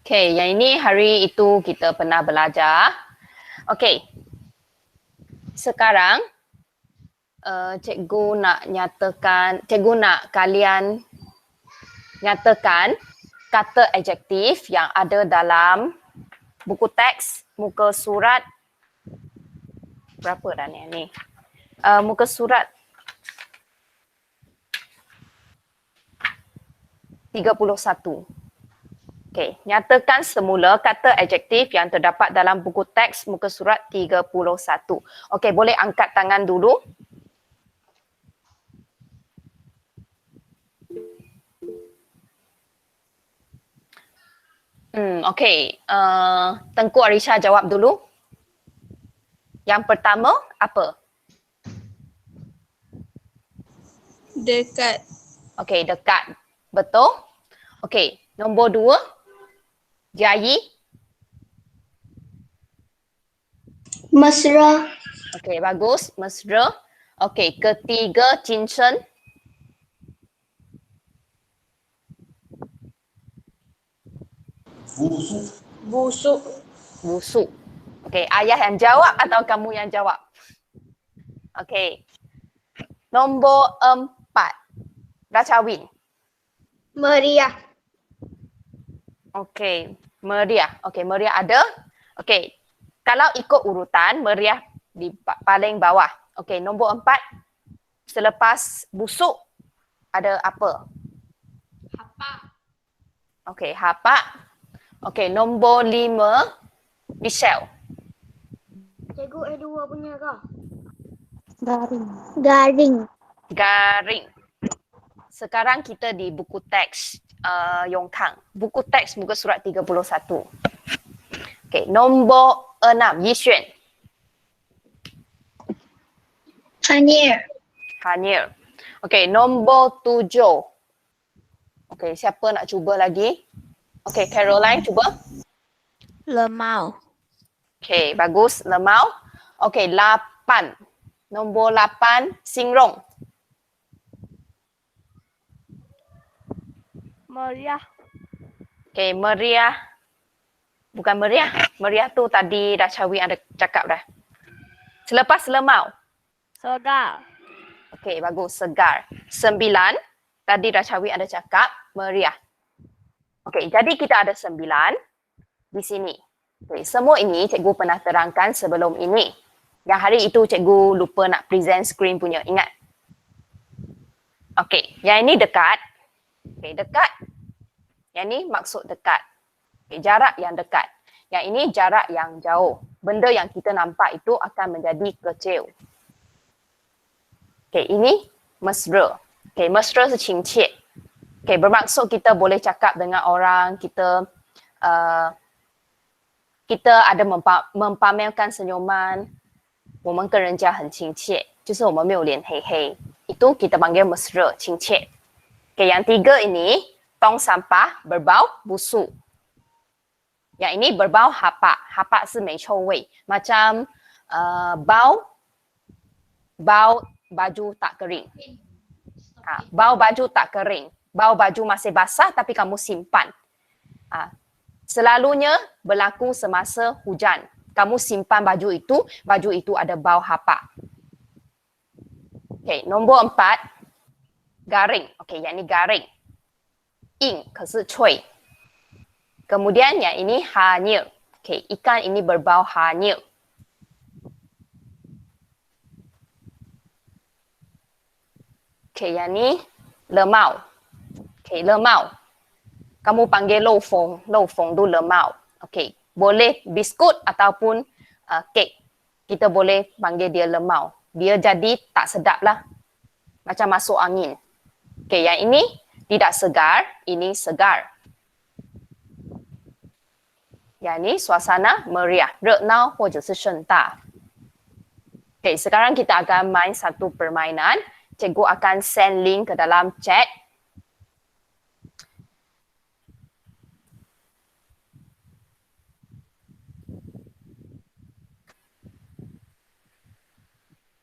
Okay, yang ini hari itu kita pernah belajar. Okay, sekarang cikgu nak kalian nyatakan kata adjektif yang ada dalam buku teks, muka surat berapa dah ni? Muka surat 31. Okey, nyatakan semula kata adjektif yang terdapat dalam buku teks muka surat 31. Okey, boleh angkat tangan dulu. Okey, Tengku Arisha jawab dulu. Yang pertama apa? Dekat. Okey, dekat. Betul? Okey, nombor 2. Jayi. Mesra. Okey, bagus. Mesra. Okey, ketiga cincin. Busuk. Busuk. Okey, ayah yang jawab atau kamu yang jawab? Okey. Nombor 4. Rachawin. Meriah. Okey, meriah. Okey, meriah ada. Okey, kalau ikut urutan, meriah di paling bawah. Okey, nombor 4. Selepas busuk, ada apa? Hapak. Okey, hapak. Okey, nombor 5. Michelle. Cikgu dua punya kah? Garing. Garing. Garing. Sekarang kita di buku teks Yongkang. Buku teks muka surat 31. Okey, nombor 6. Yixuan. Hanyir. Hanyir. Okey, nombor 7. Okey, siapa nak cuba lagi? Okey, Caroline cuba. Lemau. Okey, bagus. Lemau. Okey, 8. Nombor 8. Singrong. Meriah. Okey, meriah. Bukan meriah. Meriah tu tadi dah Cawi ada cakap dah. Selepas lemau. Segar. Okey, bagus. Segar. 9. Tadi dah Cawi ada cakap meriah. Okey, jadi kita ada 9 di sini. Okay, semua ini cikgu pernah terangkan sebelum ini. Yang hari itu cikgu lupa nak present screen punya, ingat? Okey, yang ini dekat. Okey, dekat. Yang ini maksud dekat. Okay, jarak yang dekat. Yang ini jarak yang jauh. Benda yang kita nampak itu akan menjadi kecil. Okey, ini mesra. Okey, mesra是亲切. Okey, bermaksud kita boleh cakap dengan orang, kita ada mempamerkan senyuman, 我们跟人家很亲切，就是我们没有脸黑黑。Itu kita panggil mesra, 亲切。Okay, yang 3 ini, tong sampah berbau busuk. Yang ini berbau hapak. Hapak 是没臭味. Macam bau baju tak kering. Bau baju tak kering. Bau baju masih basah tapi kamu simpan. Selalunya berlaku semasa hujan. Kamu simpan baju itu ada bau hapak. Okey, nombor 4. Garing. Okey, yang ini garing. Ing, 可是脆. Kemudian yang ini hanyir. Okey, ikan ini berbau hanyir. Okey, yang ini lemau. Okey, lemau. Kamu panggil lou fong tu lemau. Okey, boleh biskut ataupun kek. Kita boleh panggil dia lemau. Dia jadi tak sedap lah. Macam masuk angin. Okey, yang ini tidak segar, ini segar. Yang ini suasana meriah, 热闹或者是盛大. Okey, sekarang kita akan main satu permainan. Cikgu akan send link ke dalam chat.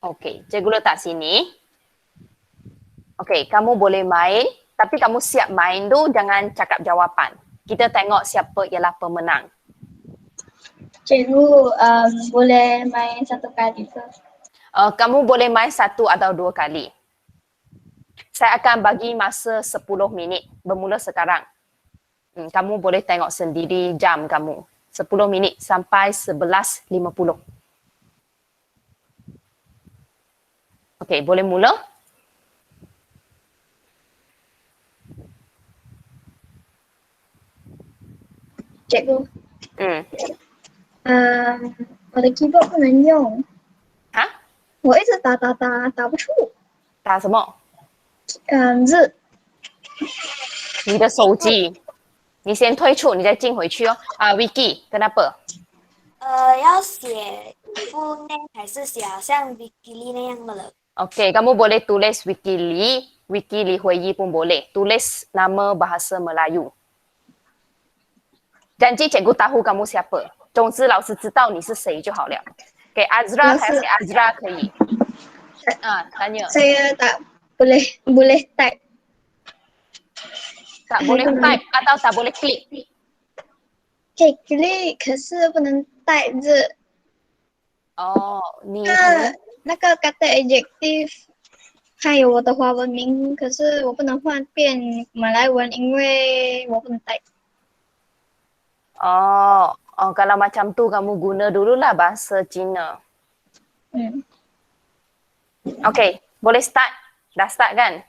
Okey, cikgu letak sini. Okey, kamu boleh main, tapi kamu siap main tu jangan cakap jawapan. Kita tengok siapa ialah pemenang. Cikgu boleh main satu kali ke? Kamu boleh main 1 atau 2 kali. Saya akan bagi masa 10 minit bermula sekarang. Kamu boleh tengok sendiri jam kamu. 10 minit sampai 11.50. Okey, boleh mula? Cikgu， Hmm. 我的 keyboard 不能用，哈？我一直打不出。打什么？字你的手机。你先退出，你再进回去哦。Vicky, kenapa? 要写 full name 还是写好像 Wikili 那样的了？ Okey, kamu boleh tulis Wiki Li Hui pun boleh. Tulis nama bahasa Melayu. Janji cikgu tahu kamu siapa. 总之老师知道你是谁就好了。给 Azra 老师还是 Azra 可以。tanya. saya tak boleh type. Tak boleh type atau tak boleh klik. 可以 click，可是不能带字。哦，你可能那个 kata adjective 还有我的华文名，可是我不能换变马来文，因为我不能带。 kalau macam tu kamu guna dululah bahasa Cina. Okey, boleh start. Dah start kan?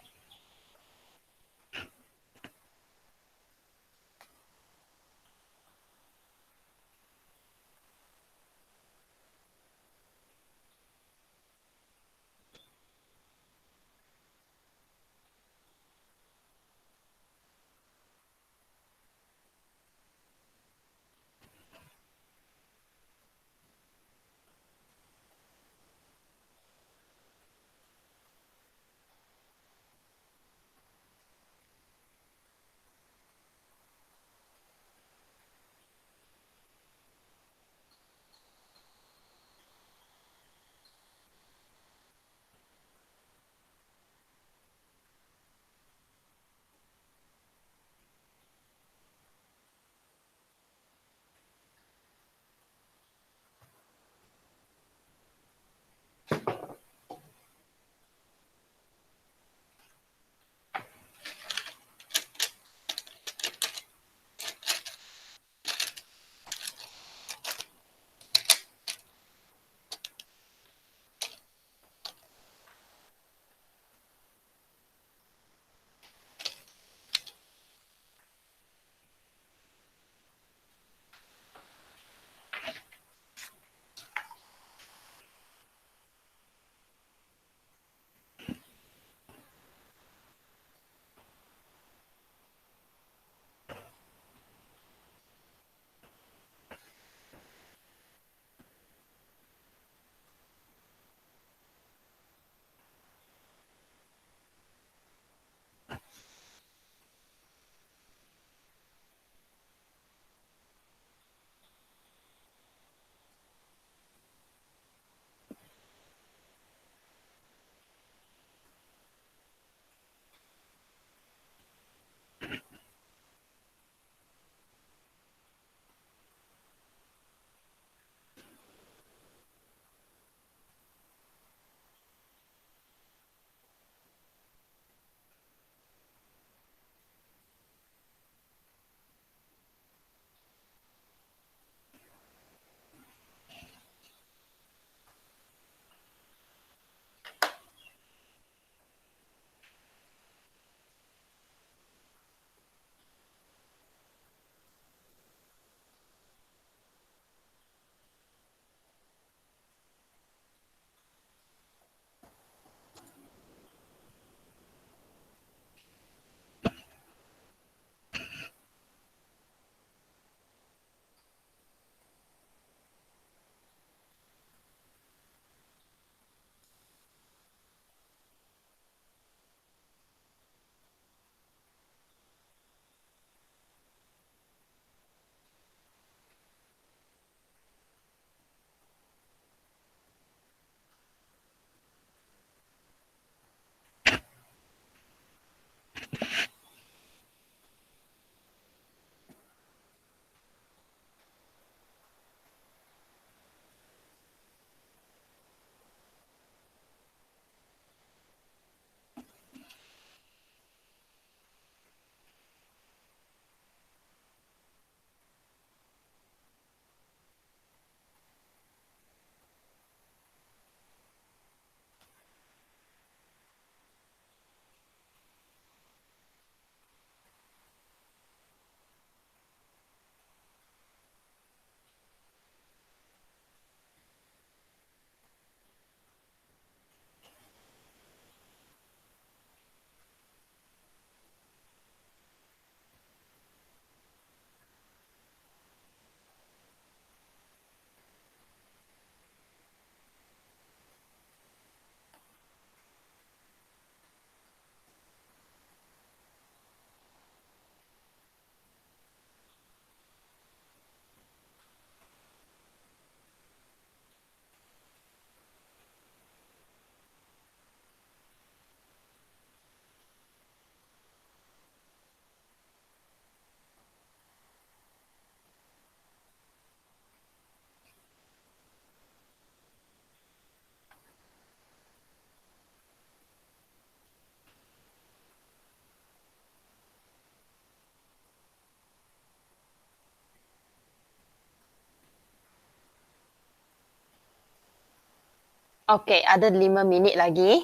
Okey, ada 5 minit lagi.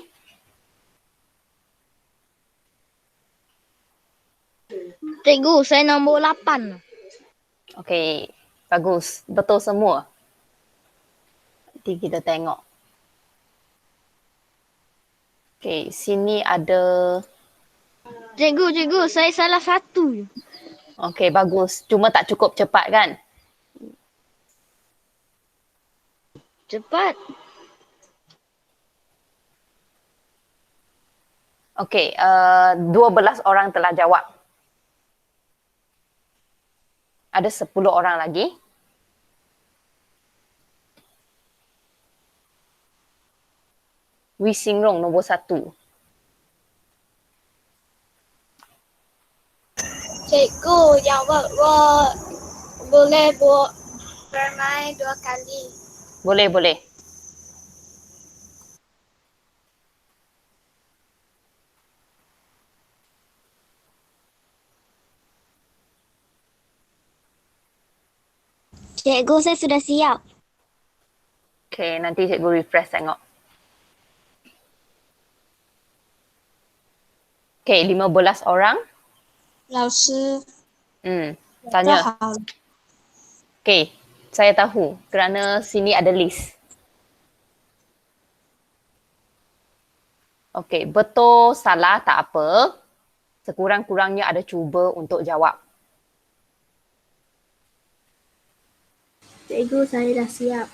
Cikgu, saya nombor 8. Okey, bagus. Betul semua. Nanti kita tengok. Okey, sini ada. Cikgu, saya salah satu. Okey, bagus. Cuma tak cukup cepat kan? Cepat. Okey, 12 orang telah jawab. Ada 10 orang lagi. Wee Sing Rong nombor 1. Cikgu, yang boleh bermain 2 kali. Boleh, boleh. Cikgu, saya sudah siap. Okey, nanti cikgu refresh tengok. Okey, 15 orang. 老师， Tanya. 好。 Okey, saya tahu kerana sini ada list. Okey, betul salah tak apa. Sekurang-kurangnya ada cuba untuk jawab. Cikgu, saya dah siap.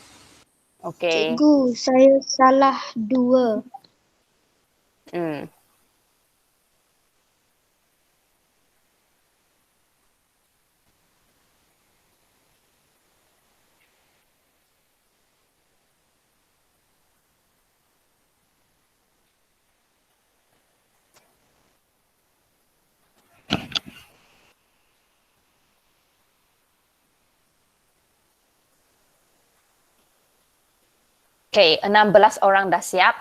Okey. Cikgu, saya salah 2. Hmm. Okey, 16 orang dah siap.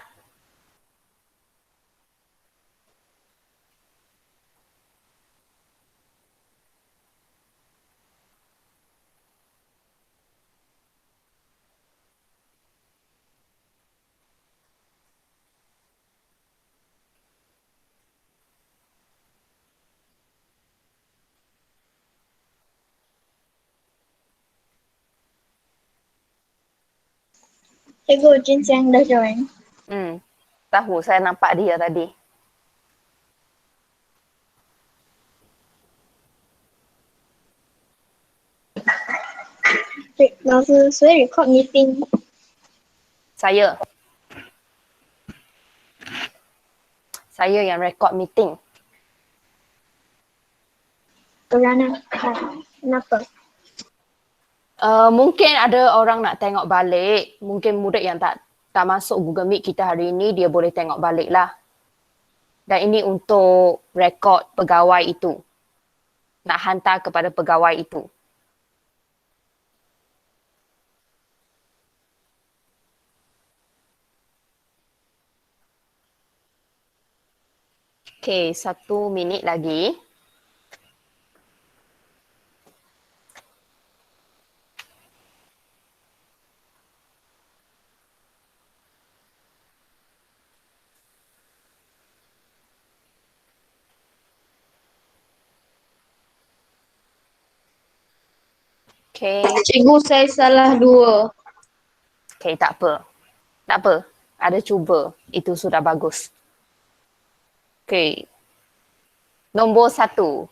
Cikgu, Jin Siang dah join. Tahu, saya nampak dia tadi. Cik, 老师，所以 record meeting Saya. Saya yang record meeting. kerana kenapa? Mungkin ada orang nak tengok balik. Mungkin murid yang tak masuk Google Meet kita hari ini, dia boleh tengok balik lah. Dan ini untuk rekod pegawai itu. Nak hantar kepada pegawai itu. Okey, 1 minit lagi. Okey. Cikgu, saya salah 2. Okey, tak apa. Tak apa. Ada cuba. Itu sudah bagus. Okey. Nombor 1.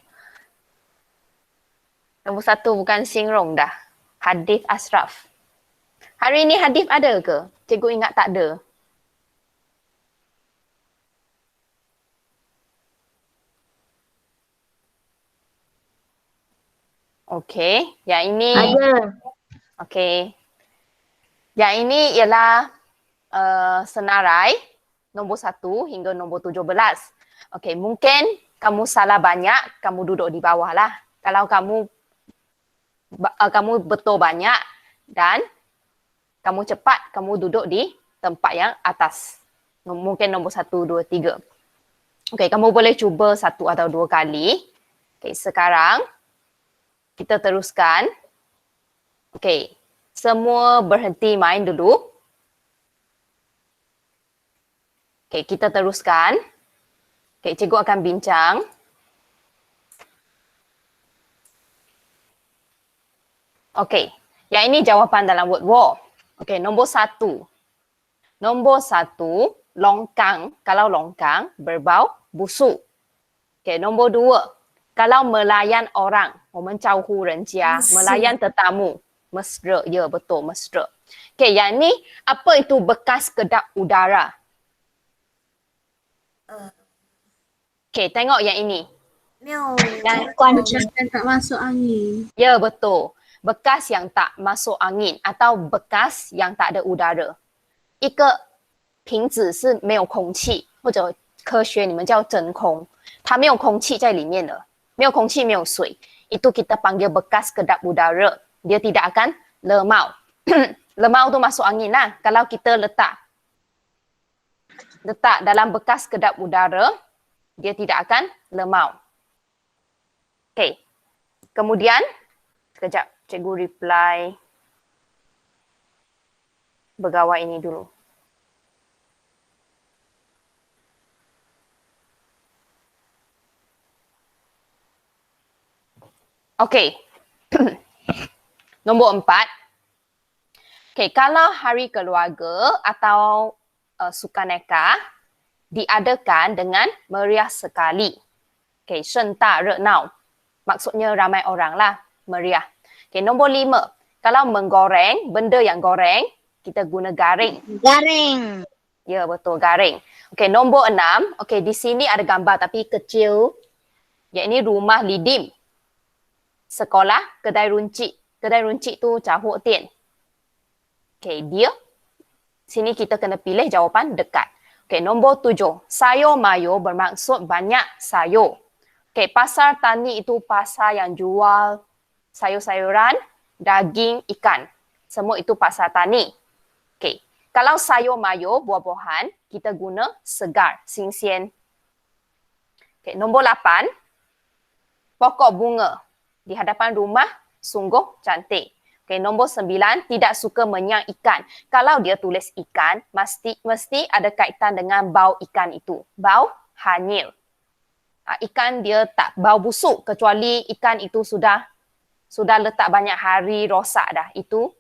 Nombor 1 bukan Sing Rong dah. Hadif Ashraf. Hari ini Hadif ada ke? Cikgu ingat tak ada. Okey. Yang ini. Ada. Okey. Yang ini ialah senarai nombor 1 hingga nombor 17. Okey, mungkin kamu salah banyak, kamu duduk di bawah lah. Kalau kamu betul banyak dan kamu cepat, kamu duduk di tempat yang atas. Mungkin nombor 1, 2, 3. Okey, kamu boleh cuba 1 atau 2 kali. Okey, sekarang kita teruskan. Okey, semua berhenti main dulu. Okey, kita teruskan. Okey, cikgu akan bincang. Okey, yang ini jawapan dalam word war. Okey, nombor 1. Nombor 1, longkang. Kalau longkang, berbau busuk. Okey, nombor 2. Kalau melayan orang, 我们招呼人家, melayan tetamu. Mesra, ya betul, mesra. Okey, yang ni, apa itu bekas kedap udara? Okey, tengok yang ini. 没有 Macam tak masuk angin. Ya, betul. Bekas yang tak masuk angin atau bekas yang tak ada udara. 一个瓶子是没有空气，或者科学你们叫真空，它没有空气在里面的，没有空气，没有水，itu kita panggil bekas kedap udara. Dia tidak akan lemau. Lemau tu masuk angin lah. Kalau kita letak dalam bekas kedap udara, dia tidak akan lemau. Okey. Kemudian, sekejap cikgu reply begawai ini dulu. Okey. Nombor 4. Okey, kalau hari keluarga atau sukaneka diadakan dengan meriah sekali. Okey, 盛大热闹. Maksudnya ramai orang lah, meriah. Okey, nombor 5. Kalau menggoreng, benda yang goreng, kita guna garing. Garing. Ya, betul, garing. Okey, nombor 6. Okey, di sini ada gambar tapi kecil. Yang ini rumah lidim. Sekolah, kedai runcit. Kedai runcit tu cahuk tian. Okey, dia. Sini kita kena pilih jawapan dekat. Okey, nombor 7. Sayur mayur bermaksud banyak sayur. Okey, pasar tani itu pasar yang jual sayur-sayuran, daging, ikan. Semua itu pasar tani. Okey, kalau sayur mayur, buah-buahan, kita guna segar, sinsian. Okey, nombor 8. Pokok bunga di hadapan rumah sungguh cantik. Okey, nombor 9, tidak suka menyang ikan. Kalau dia tulis ikan, mesti ada kaitan dengan bau ikan itu. Bau hanyir. Ikan dia tak bau busuk kecuali ikan itu sudah letak banyak hari rosak dah. Itu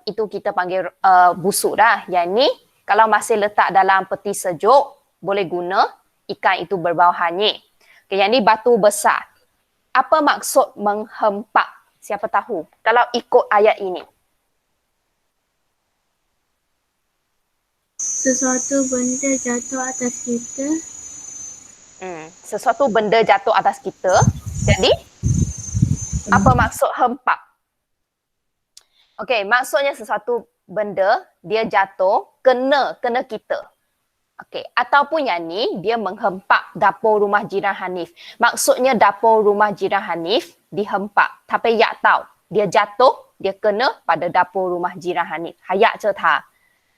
kita panggil busuk dah. Yang ni kalau masih letak dalam peti sejuk, boleh guna ikan itu berbau hanyir. Okay, yang ni batu besar. Apa maksud menghempak? Siapa tahu? Kalau ikut ayat ini. Sesuatu benda jatuh atas kita. Sesuatu benda jatuh atas kita. Jadi, apa maksud hempak? Okey, maksudnya sesuatu benda dia jatuh kena kita. Okey, ataupun yang ni dia menghempak dapur rumah jiran Hanif. Maksudnya dapur rumah jiran Hanif dihempak. Tapi yak tahu, dia jatuh, dia kena pada dapur rumah jiran Hanif. Hayak cerita.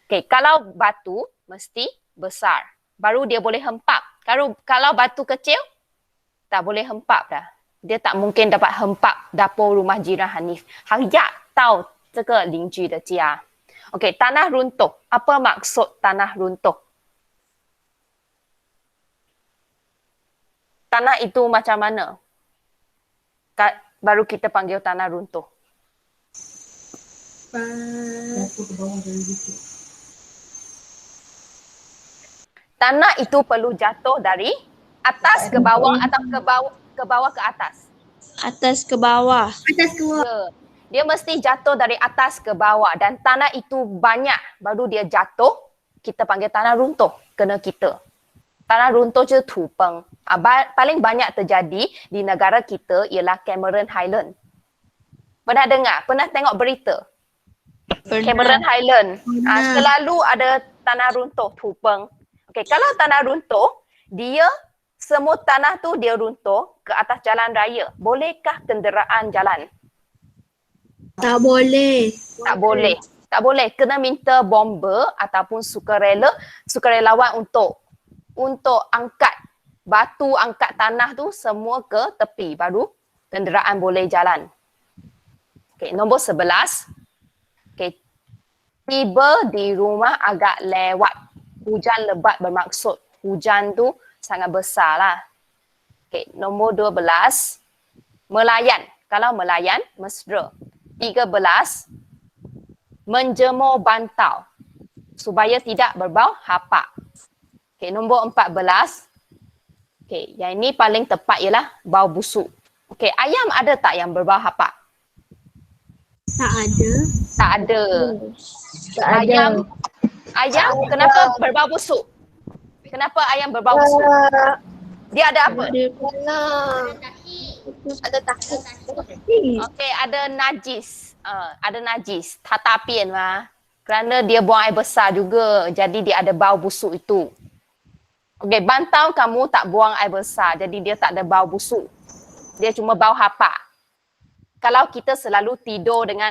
Okey, kalau batu mesti besar. Baru dia boleh hempak. Kalau batu kecil, tak boleh hempak dah. Dia tak mungkin dapat hempak dapur rumah jiran Hanif. Hayak tahu 这个邻居的家. Okey, tanah runtuh. Apa maksud tanah runtuh? Tanah itu macam mana? Baru kita panggil tanah runtuh. Tanah itu perlu jatuh dari atas ke bawah atau ke bawah ke atas? Atas ke bawah. Atas ke bawah. Dia mesti jatuh dari atas ke bawah dan tanah itu banyak baru dia jatuh, kita panggil tanah runtuh, kena kita. Tanah runtuh je tupeng. Paling banyak terjadi di negara kita ialah Cameron Highland. Pernah dengar? Pernah tengok berita? Cameron Highland. Selalu ada tanah runtuh tupeng. Okey, kalau tanah runtuh, dia semua tanah tu dia runtuh ke atas jalan raya. Bolehkah kenderaan jalan? Tak boleh. Tak boleh. Tak boleh. Kena minta bomber ataupun sukarelawan untuk angkat batu, angkat tanah tu semua ke tepi. Baru kenderaan boleh jalan. Okay, nombor 11. Okay. Tiba di rumah agak lewat. hujan lebat bermaksud hujan tu sangat besar lah. Okay, nombor 12. Melayan. Kalau melayan, mesra. 13. Menjemur bantal supaya tidak berbau hapak. Okay, nombor 14. Okay, yang ini paling tepat ialah bau busuk. Okay, ayam ada tak yang berbau hapak? Tak ada. Tak ada. Tak ada. Ayam kenapa berbau busuk? Kenapa ayam berbau busuk? Dia ada apa? Kerana ada takut. Okey, ada najis. Ada najis. Tatapian mah. Kerana dia buang air besar juga. Jadi dia ada bau busuk itu. Okey, bantal kamu tak buang air besar. Jadi dia tak ada bau busuk. Dia cuma bau hapak. Kalau kita selalu tidur dengan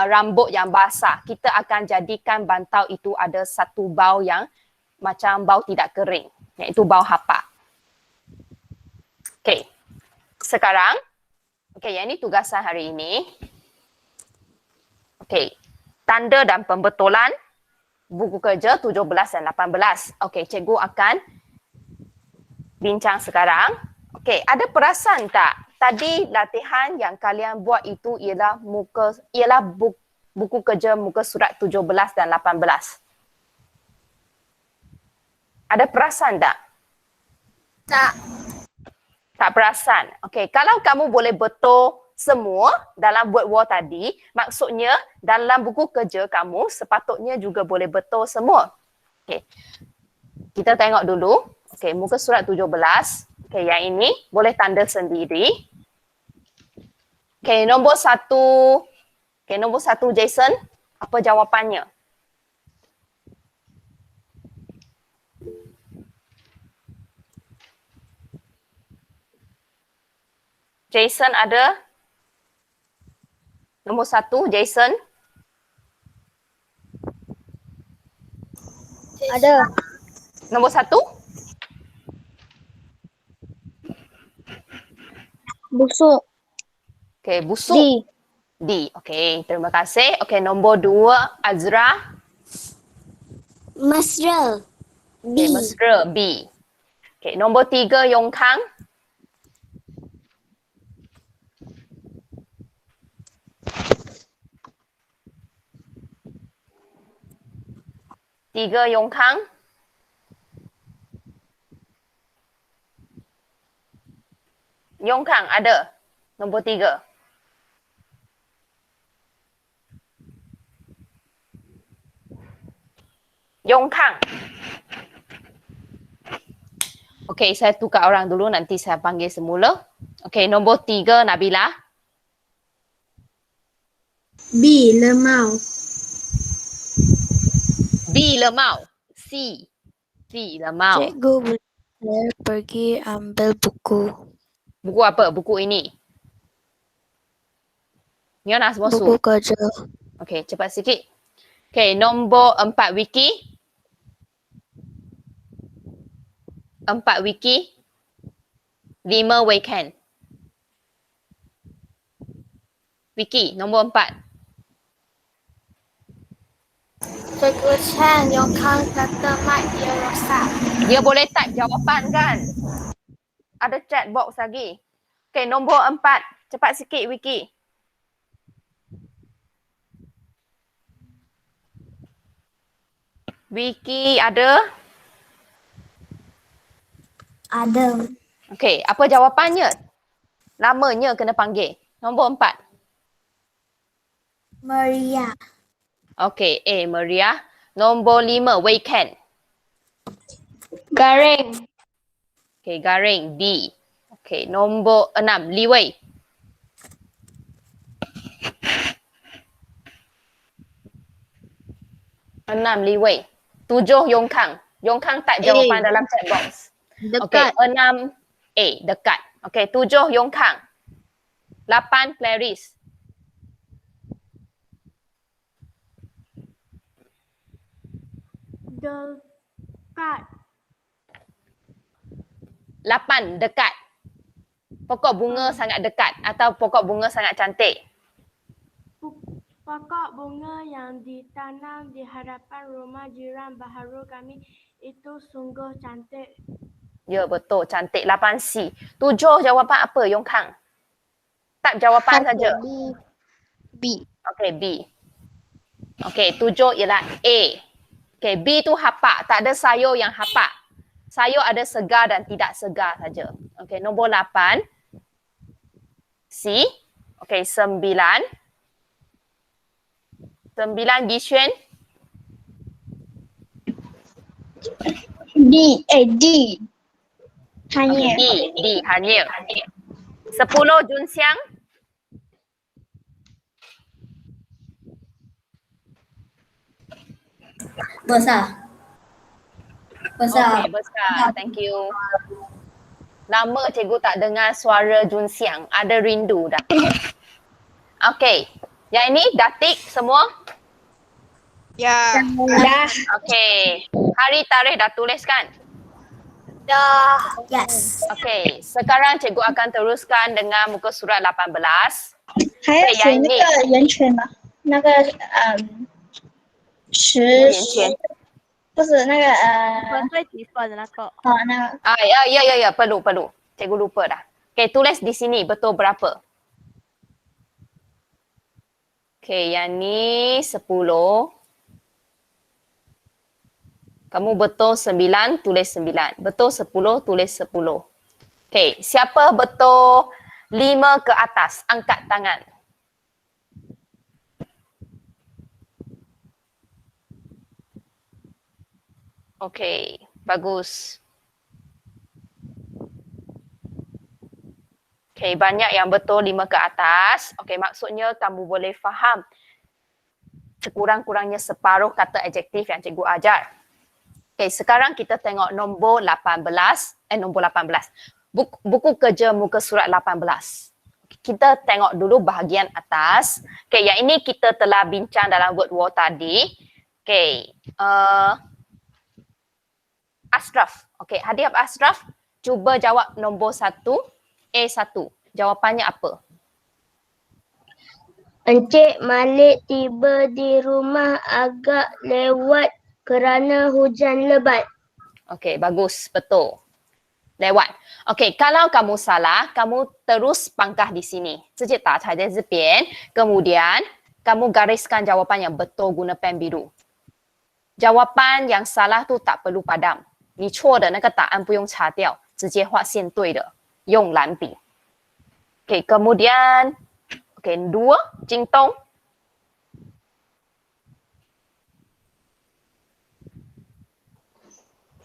rambut yang basah, kita akan jadikan bantal itu ada satu bau yang macam bau tidak kering. Iaitu bau hapak. Okey. Sekarang, okey, yang ini tugasan hari ini. Okey. Tanda dan pembetulan buku kerja 17 dan 18. Okey, cikgu akan bincang sekarang. Okey, ada perasan tak? Tadi latihan yang kalian buat itu ialah buku kerja muka surat 17 dan 18. Ada perasan tak? Tak. Tak perasan. Okey, kalau kamu boleh betul semua dalam word war tadi, maksudnya dalam buku kerja kamu sepatutnya juga boleh betul semua. Okey. Kita tengok dulu. Okey, muka surat 17. Okey, yang ini boleh tanda sendiri. Okey, nombor 1. Okey, nombor 1 Jason, apa jawapannya? Jason ada? Nombor 1 Jason. Ada. Nombor 1? Busuk. Okey, busuk. D. Okey, terima kasih. Okey, nombor 2 Azra. Mesra. Okey, mesra. B. Okey, nombor 3 Yongkang. Tiga Yongkang. Yongkang ada. Nombor 3. Yongkang. Okey, saya tukar orang dulu, nanti saya panggil semula. Okey, nombor 3 Nabila. B. Lemau. B lemau. C. C lemau. Cikgu boleh saya pergi ambil buku. Buku apa? Buku ini. Niona semua Buku kerja. Okey, cepat sikit. Okey, nombor 4 Wiki. 4 Wiki. 5 Weekend. Wiki, nombor 4. Cikgu Chen, Yongkang kata mic dia rosak. Dia boleh type jawapan kan? Ada chat box lagi. Okey, nombor 4. Cepat sikit Wiki. Wiki ada? Ada. Okey, apa jawapannya? Lamanya kena panggil. Nombor 4. Maria. Okey, A. Maria. Nombor 5 Weekend. Garing. Okey, Garing. D. Okey, nombor 6 Liwei. Enam Liwei. 7 Yongkang. Yongkang type jawapan dalam chat box. Okey, Dekat. 6 A. Dekat. Okey, 7 Yongkang. 8 Clarice. Dekat. 8 dekat. Pokok bunga sangat dekat atau pokok bunga sangat cantik. Pokok bunga yang ditanam di hadapan rumah jiran baharu kami itu sungguh cantik. Ya, betul. Cantik. 8C. 7 jawapan apa, Yong Kang? Tak jawapan saja. B. Okey, B. Okey, 7 ialah A. Okey, B tu hapak. Tak ada sayur yang hapak. Sayur ada segar dan tidak segar saja. Okey, nombor 8. C. Okey, 9. 9 Gixuan. D. D. Okey, Hanya. D. Hanya. 10 Junxiang. Besar. Okey, besar. Thank you. Lama cikgu tak dengar suara Junxiang. Ada rindu dah. Okey. Yang ini datik semua? Ya. Dah. Okey. Hari tarikh dah tulis kan? Dah. Yes. Okey. Sekarang cikgu akan teruskan dengan muka surat 18. 还要写那个圆圈吗？那个十圆圈不是那个最底分的那个。那个 Ya. Perlu. Cikgu lupa dah. Okey, tulis di sini betul berapa. Okey, yang ni 10. Kamu betul 9, tulis 9. Betul 10, tulis 10. Okey, siapa betul 5 ke atas? Angkat tangan. Okey, bagus. Okey, banyak yang betul 5 ke atas. Okey, maksudnya kamu boleh faham sekurang-kurangnya separuh kata adjektif yang cikgu ajar. Okey, sekarang kita tengok nombor 18. Nombor 18. Buku kerja muka surat 18. Kita tengok dulu bahagian atas. Okey, yang ini kita telah bincang dalam word war tadi. Okey, Ashraf. Okey, Hadiab Ashraf, cuba jawab nombor 1, A1. Jawapannya apa? Encik Malik tiba di rumah agak lewat kerana hujan lebat. Okey, bagus. Betul. Lewat. Okey, kalau kamu salah, kamu terus pangkah di sini. 直接打在这边. Kemudian, kamu gariskan jawapan yang betul guna pen biru. Jawapan yang salah tu tak perlu padam. 你错的那个答案不用擦掉，直接画线对的，用蓝笔。Okey, kemudian, okey, 2, Jing Tong.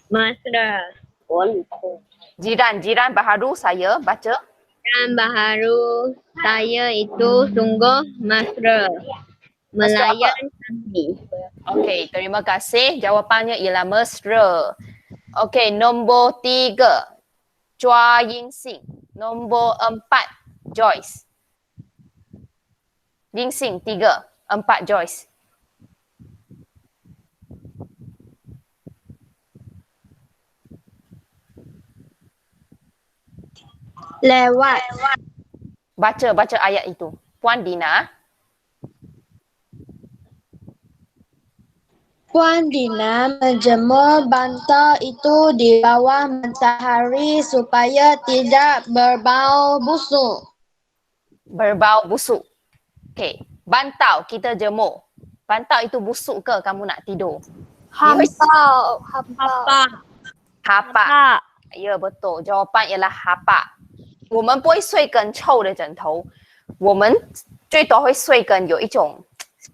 Mesra. Jiran baharu saya baca. Jiran baharu saya itu sungguh mesra. Melayan kami. Okey, terima kasih. Jawapannya ialah mesra. Okey, nombor 3. Chua Ying Sing. Nombor 4. Joyce. Ying Sing 3. 4 Joyce. Lewat. Baca ayat itu. Puan Dina. Puan Dina menjemur bantal itu di bawah matahari supaya tidak berbau busuk. Berbau busuk. Okey, bantal kita jemur. Bantal itu busuk ke kamu nak tidur? Hampau. Hapak. Ya, betul. Jawapan ialah hapak. 我们不会睡跟臭的枕头，我们最多会睡跟有一种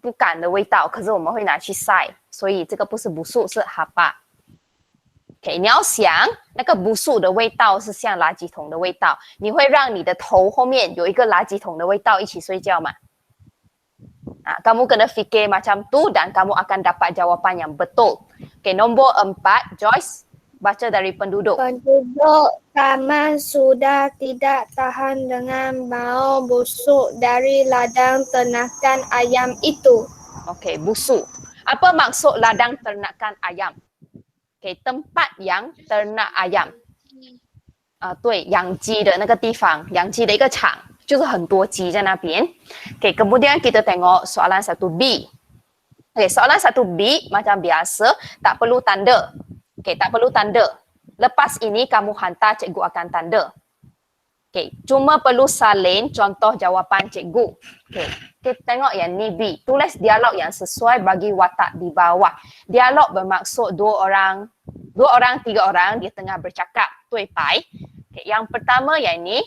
不干的味道，可是我们会拿去晒，所以这个不是不素，是哈巴。OK， 你要想那个不素的味道是像垃圾桶的味道，你会让你的头后面有一个垃圾桶的味道一起睡觉吗？kamu kena fikir macam tu dan kamu akan dapat jawapan yang betul. Okay, nombor 4, Joyce, baca dari penduduk. Penduduk taman sudah tidak tahan dengan bau busuk dari ladang ternakan ayam itu. Okay, busuk. Apa maksud ladang ternakan ayam? Okay, tempat yang ternak ayam. 对，养鸡的那个地方，养鸡的一个场，就是很多鸡在那边. Okay, kemudian kita tengok soalan 1B. Okay, soalan 1B macam biasa, tak perlu tanda. Okay, tak perlu tanda. Lepas ini kamu hantar, cikgu akan tanda. Okay, cuma perlu salin contoh jawapan cikgu. Okay, kita tengok yang ni B. Tulis dialog yang sesuai bagi watak di bawah. Dialog bermaksud dua orang, tiga orang dia tengah bercakap. Tui pai. Okay, yang pertama yang ni,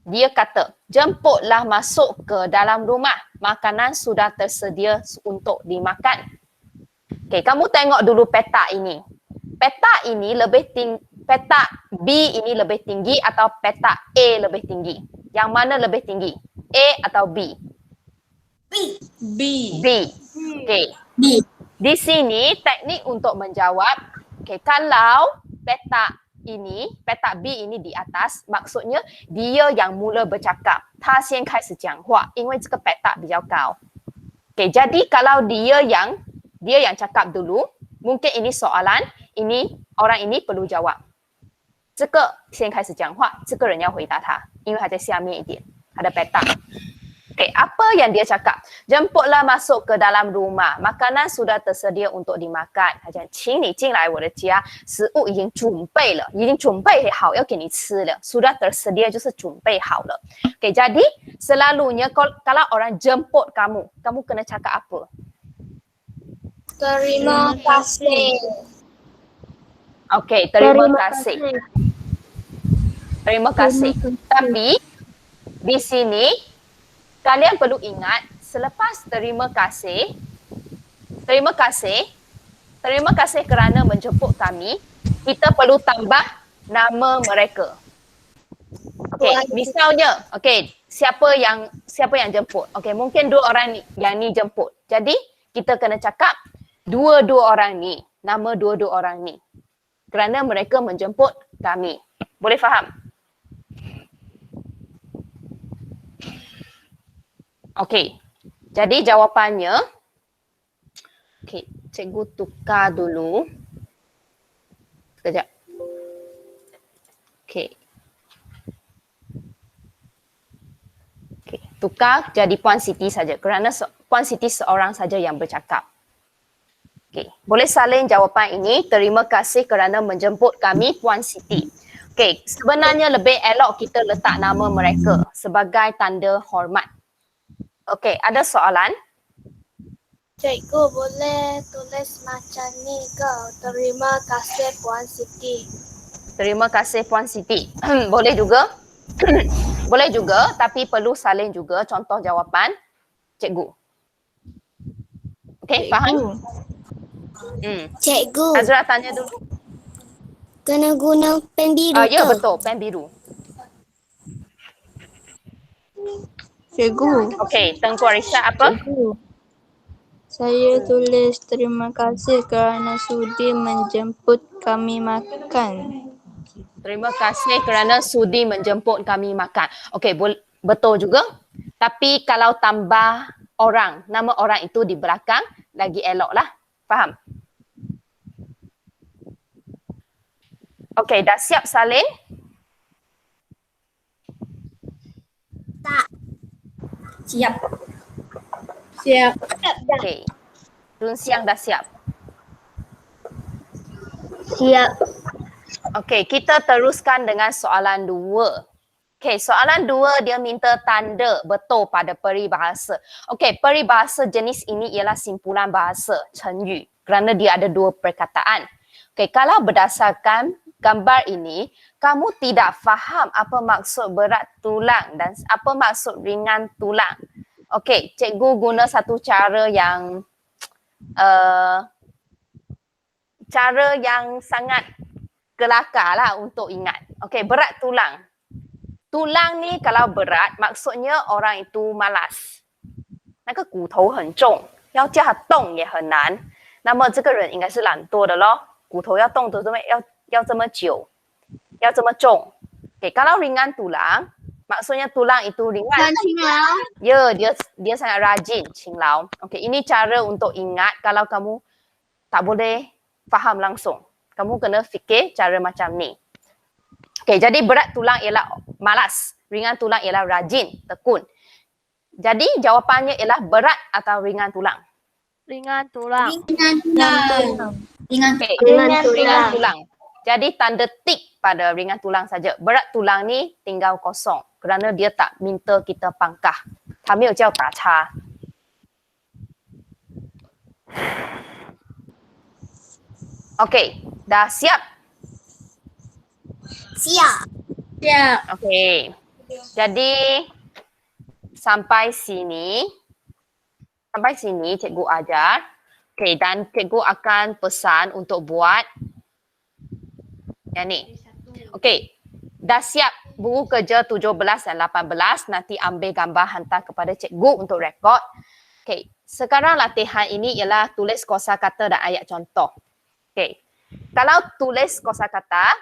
dia kata, jemputlah masuk ke dalam rumah. Makanan sudah tersedia untuk dimakan. Okay, kamu tengok dulu peta ini. Peta ini lebih tinggi, peta B ini lebih tinggi atau peta A lebih tinggi? Yang mana lebih tinggi? A atau B? B. B. Okay. B. Di sini teknik untuk menjawab. Okay, kalau peta B ini di atas, maksudnya dia yang mula bercakap. 他先开始讲话，因为这个 peta 比较高. Okay, jadi kalau dia yang cakap dulu, mungkin ini soalan, ini orang ini perlu jawab. 这个先开始讲话，这个人要回答他，因为他在下面一点，他的 peta. Okay, apa yang dia cakap? Jemputlah masuk ke dalam rumah, makanan sudah tersedia untuk dimakan. 他讲，请你进来我的家，食物已经准备了，已经准备好要给你吃了。sudah tersedia 就是准备好了。Okay, jadi selalunya kalau orang jemput kamu, kamu kena cakap apa? Terima kasih. Okay, terima kasih. Terima kasih. Tapi di sini kalian perlu ingat selepas terima kasih kerana menjemput kami, kita perlu tambah nama mereka. Okay, misalnya, okay, siapa yang jemput? Okay, mungkin dua orang yang ni jemput. Jadi kita kena cakap dua-dua orang ni, nama dua-dua orang ni. Kerana mereka menjemput kami. Boleh faham? Okey. Jadi jawapannya, okey, cikgu tukar dulu. Sekejap. Okey. Okey, tukar jadi Puan Siti saja kerana Puan Siti seorang saja yang bercakap. Okey, boleh salin jawapan ini. Terima kasih kerana menjemput kami, Puan Siti. Okey, sebenarnya lebih elok kita letak nama mereka sebagai tanda hormat. Okey, ada soalan? Cikgu boleh tulis macam ni ke? Terima kasih Puan Siti. Terima kasih Puan Siti. Boleh juga. Boleh juga, tapi perlu salin juga contoh jawapan cikgu. Okey, faham? Cikgu, Azra tanya dulu. kena guna pen biru Ya betul, pen biru. Cikgu, Okey, Tengku Arisa apa? saya tulis terima kasih kerana sudi menjemput kami makan. Terima kasih kerana sudi menjemput kami makan. Okey, betul juga. Tapi kalau tambah orang, nama orang itu di belakang, lagi elok lah. Faham? Okey, dah siap salin? Siap. Siap. Okey. Dun Siang dah siap. Siap. Okey, kita teruskan dengan soalan 2. Okey, soalan 2 dia minta tanda betul pada peribahasa. Okey, peribahasa jenis ini ialah simpulan bahasa, 成语, kerana dia ada dua perkataan. Okey, kalau berdasarkan gambar ini, kamu tidak faham apa maksud berat tulang dan apa maksud ringan tulang. Okey, cikgu guna satu cara yang sangat kelakar lah untuk ingat. Okey, berat tulang. Tulang ni kalau berat, maksudnya orang itu malas. 那个骨头很重，要叫他动也很难。那么这个人应该是懒惰的咯，骨头要动的要这么久，要这么重。Okay, kalau ringan tulang, maksudnya tulang itu ringan. Ya, dia sangat rajin, Qinglau. Okay, ini cara untuk ingat kalau kamu tak boleh faham langsung. Kamu kena fikir cara macam ni. Okay, jadi berat tulang ialah malas. Ringan tulang ialah rajin, tekun. Jadi jawapannya ialah berat atau ringan tulang? Ringan tulang. Okay. Ringan tulang. Jadi tanda tik pada ringan tulang saja. Berat tulang ni tinggal kosong kerana dia tak minta kita pangkah. 它没有叫打叉。Okay, dah siap? Siap. Okay. Jadi sampai sini cikgu ajar. Okay, dan cikgu akan pesan untuk buat yang ni. Okay, dah siap buku kerja 17 dan 18. Nanti ambil gambar hantar kepada cikgu untuk rekod. Okay, sekarang latihan ini ialah tulis kosakata dan ayat contoh. Okay, kalau tulis kosakata,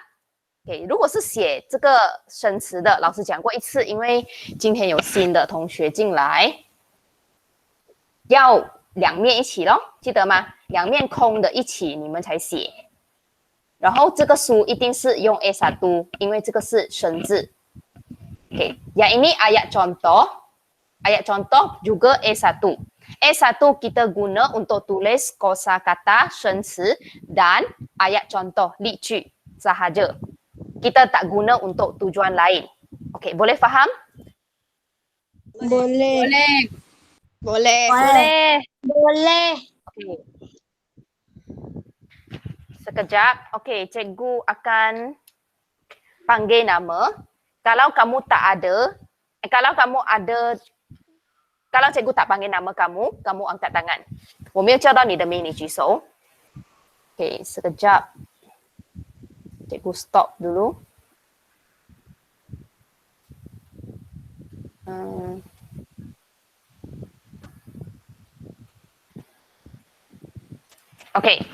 okay, 如果是写这个生词的，老师讲过一次，因为今天有新的同学进来，要两面一起咯，记得吗？两面空的一起，你们才写。然后这个书一定是用 A1， 因为这个是生字。Okay, yang ini ayat contoh. Ayat contoh juga A1. A1 kita guna untuk tulis kosakata, 生词 dan ayat contoh 例句 sahaja. Kita tak guna untuk tujuan lain. Okey, boleh faham? Boleh. Okey. Sekejap. Okey, cikgu akan panggil nama. Kalau kamu tak ada, kalau cikgu tak panggil nama kamu, kamu angkat tangan. 我没有叫到你的名，你举手。Okay, sekejap. Cikgu stop dulu. Okay.